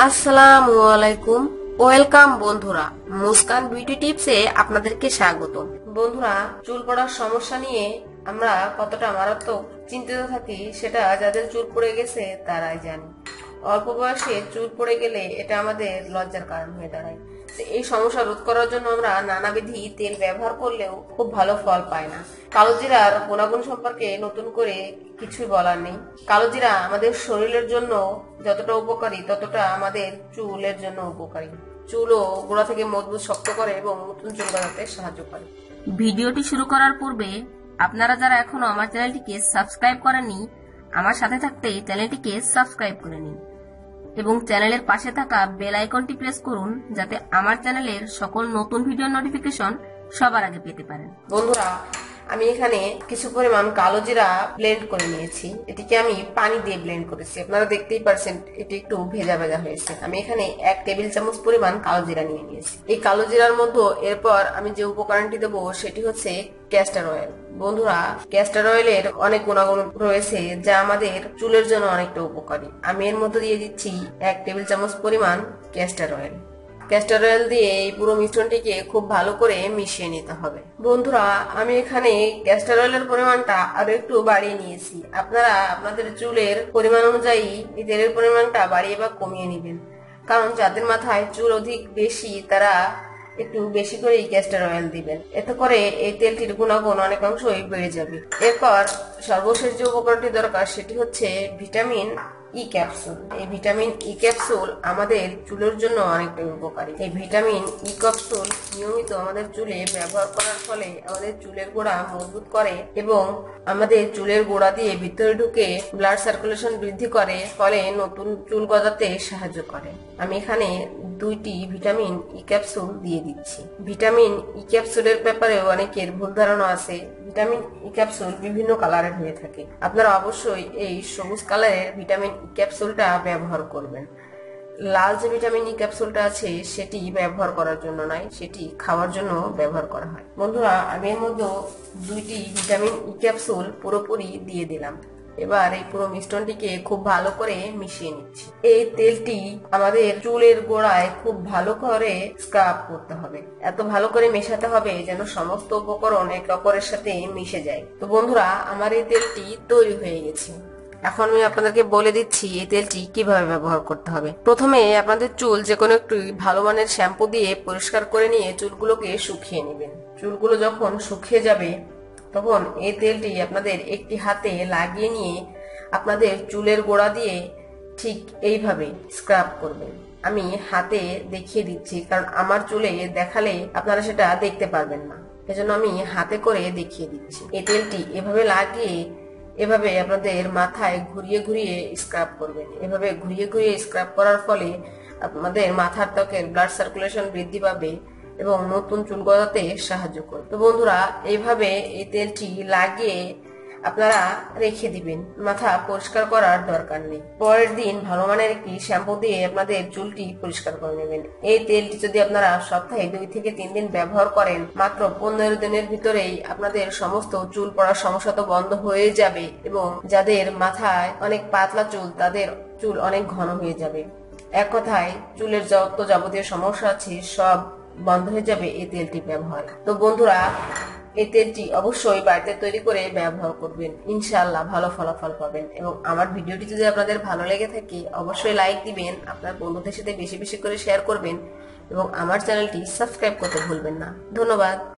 আসসালামু আলাইকুম, ওয়েলকাম বন্ধুরা। মুস্কান বিউটি টিপসে আপনাদেরকে স্বাগত। বন্ধুরা, চুল পড়ার সমস্যা নিয়ে আমরা কতটা মারাত্মক চিন্তিত থাকি সেটা যাদের চুল পড়ে গেছে তারাই জানে। অল্প বয়সে চুল পড়ে গেলে এটা আমাদের লজ্জার কারণ হয়ে দাঁড়ায়। এই সমস্যা রোধ করার জন্য আমরা নানাবিধি তেল ব্যবহার করলেও খুব ভালো ফল পায় না। কালোজিরার গুণাগুণ সম্পর্কে নতুন করে কিছুই বলার নেই। কালোজিরা আমাদের শরীরের জন্য যতটা উপকারী ততটা আমাদের চুলের জন্য উপকারী। চুলও গোড়া থেকে মজবুত শক্ত করে এবং নতুন চুল গজাতে সাহায্য করে। ভিডিওটি শুরু করার পূর্বে আপনারা যারা এখনো আমার চ্যানেলটিকে সাবস্ক্রাইব করেননি, আমার সাথে থাকতে চ্যানেলটিকে সাবস্ক্রাইব করে নিন এবং চ্যানেলের পাশে থাকা বেল আইকনটি প্রেস করুন যাতে আমার চ্যানেলের সকল নতুন ভিডিও নোটিফিকেশন সবার আগে পেতে পারেন। বন্ধুরা, আমি এখানে কিছু পরিমাণ কালো জিরা ব্লেন্ড করে নিয়েছি। এটিকে আমি পানি দিয়ে ব্লেন্ড করেছি। আপনারা দেখতেই পারছেন এটি একটু ভেজা ভেজা হয়েছে। আমি এখানে 1 টেবিল চামচ পরিমাণ কালো জিরা নিয়ে নিয়েছি। এই কালো জিরার মধ্যে এরপর আমি যে উপকরণটি দেবো সেটি হচ্ছে ক্যাস্টর অয়েল। বন্ধুরা, ক্যাস্টর অয়েলের অনেক গুণাগুণ রয়েছে যা আমাদের চুলের জন্য অনেকটা উপকারী। আমি এর মধ্যে দিয়ে দিচ্ছি 1 টেবিল চামচ পরিমাণ ক্যাস্টর অয়েল। ক্যাস্টর অয়েল দিয়ে এই পুরো মিশ্রণটিকে খুব ভালো করে মিশিয়ে নিতে হবে। বন্ধুরা, আমি এখানে ক্যাস্টর অয়েলের পরিমাণটা আরো একটু বাড়িয়ে নিয়েছি। আপনারা আপনাদের চুলের পরিমাণ অনুযায়ী এই তেলের পরিমাণটা বাড়িয়ে বা কমিয়ে নেবেন, কারণ যাদের মাথায় চুল অধিক বেশি তারা একটু বেশি করে ক্যাস্টর অয়েল দিবেন। এতে করে এই তেলটির গুণাগুণ অনেকাংশই বেড়ে যাবে। এরপর সর্বশেষ যে উপকরণটি দরকার সেটি হচ্ছে ভিটামিন ই ক্যাপসুল। এই ভিটামিন ই ক্যাপসুল আমাদের চুলের জন্য অনেকটা উপকারী। এই ভিটামিন ই ক্যাপসুল নিয়মিত আমাদের চুলে ব্যবহার করার ফলে আমাদের চুলের গোড়া মজবুত করে এবং আমাদের চুলের গোড়া দিয়ে ভিতরে ঢুকে ব্লাড সার্কুলেশন বৃদ্ধি করে, ফলে নতুন চুল গজাতে সাহায্য করে। আমি এখানে 2টি ভিটামিন ই ক্যাপসুল দিয়ে দিচ্ছি। ভিটামিন ই ক্যাপসুলের ব্যাপারেও অনেকের ভুল ধারণা আছে। ভিটামিন ই ক্যাপসুল বিভিন্ন কালারের হয়ে থাকে। আপনারা অবশ্যই এই সবুজ কালারের ভিটামিন ই ক্যাপসুলটা ব্যবহার করবেন। লাল যে ভিটামিন ই ক্যাপসুলটা আছে সেটি ব্যবহার করার জন্য নয়, সেটি খাওয়ার জন্য ব্যবহার করা হয়। বন্ধুরা, আমি এর মধ্যে 2টি ভিটামিন ই ক্যাপসুল পুরোপুরি দিয়ে দিলাম। এবার এই পুরো মিশ্রণটিকে খুব ভালো করে মিশিয়ে নিচ্ছি। এই তেলটি আমাদের চুলের গোড়ায় খুব ভালো করে স্ক্রাব করতে হবে। এত ভালো করে মেশাতে হবে যেন সমস্ত উপকরণ একে অপরের সাথে মিশে যায়। তো বন্ধুরা, আমার এই তেলটি তৈরি হয়ে গেছে। এখন আমি আপনাদেরকে বলে দিচ্ছি এই তেলটি কিভাবে ব্যবহার করতে হবে। প্রথমে আপনাদের চুল যে কোনো একটু ভালো মানের শ্যাম্পু দিয়ে পরিষ্কার করে নিয়ে চুলগুলোকে শুকিয়ে নেবেন। চুলগুলো যখন শুকিয়ে যাবে তখন এই তেলটি আপনাদের একটি হাতে লাগিয়ে নিয়ে আপনাদের চুলের গোড়া দিয়ে ঠিক এইভাবে স্ক্রাব করবেন। আমি হাতে দেখিয়ে দিচ্ছি, কারণ আমার চুলে দেখালে আপনারা সেটা দেখতে পারবেন না, এজন্য আমি হাতে করে দেখিয়ে দিচ্ছি। এই তেলটি এভাবে লাগিয়ে এভাবে আপনাদের মাথায় ঘুরিয়ে ঘুরিয়ে স্ক্রাব করবেন। এভাবে ঘুরিয়ে ঘুরিয়ে স্ক্রাব করার ফলে আপনাদের মাথার ত্বকের ব্লাড সার্কুলেশন বৃদ্ধি পাবে এবং নতুন চুল গজাতে সাহায্য করবে। তো বন্ধুরা, এইভাবে এই তেলটি লাগিয়ে আপনারা রেখে দিবেন। মাথা পরিষ্কার করার দরকার নেই। পরের দিন ভালো মানের একটি শ্যাম্পু দিয়ে আপনাদের চুলটি পরিষ্কার করে নেবেন। এই তেলটি যদি আপনারা সপ্তাহে 2 থেকে 3 দিন ব্যবহার করেন, মাত্র 15 দিনের ভিতরেই আপনাদের সমস্ত চুল পড়ার সমস্যা তো বন্ধ হয়ে যাবে এবং যাদের মাথায় অনেক পাতলা চুল তাদের চুল অনেক ঘন হয়ে যাবে। এক কথায় চুলের যত যাবতীয় সমস্যা আছে সব বন্ধ হয়ে যাবে এই তেলটি ব্যবহার। তো বন্ধুরা, এই তেলটি অবশ্যই বাড়িতে তৈরি করে ব্যবহার করবেন। ইনশাআল্লাহ ভালো ফলাফল পাবেন। এবং আমার ভিডিওটি যদি আপনাদের ভালো লেগে থাকে অবশ্যই লাইক দিবেন, আপনার বন্ধুদের সাথে বেশি বেশি করে শেয়ার করবেন এবং আমার চ্যানেলটি সাবস্ক্রাইব করতে ভুলবেন না। ধন্যবাদ।